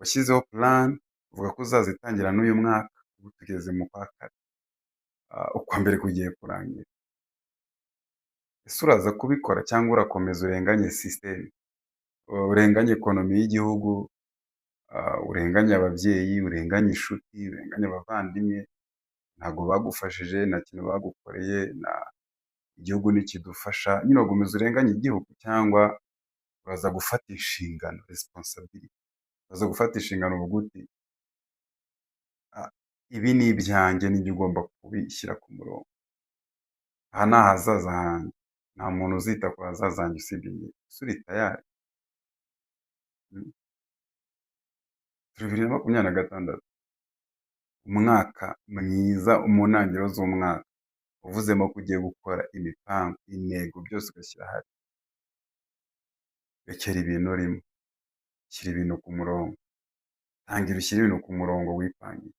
washyizeho plan uvuga ko uzazitangira n'uyu mwaka, ubu tugeze mu kwa kane, ukwa mbere kugiye kurangira. Ese uraza kubikora cyangwa urakomeza urenganye system, urenganye ekonomi y'igihugu, urenganye ababyeyi, urenganye inshuti, urenganye abavandimwe, ntabwo bagufashije, nta kintu bagukoreye, igihugu ntikidufasha, nyine urakomeza urenganye igihugu cyangwa uraza gufata inshingano responsibility, uraza gufata inshingano uvuga uti ibi ni ibyanjye ninjye ugomba kubishyira ku murongo, aha ni ahazaza hanjye, nta muntu uzita ku hazaza hanjye usibye njye. Ese uri tayari? Turi 2026, umwaka mwiza, mu ntangiriro z'umwaka uvuzemo ko ugiye gukora imipango, intego byose ugashyira hamwe. Rekera ibintu urimo, shyira ibintu ku murongo, tangira ushyire ibintu ku murongo wipangiye.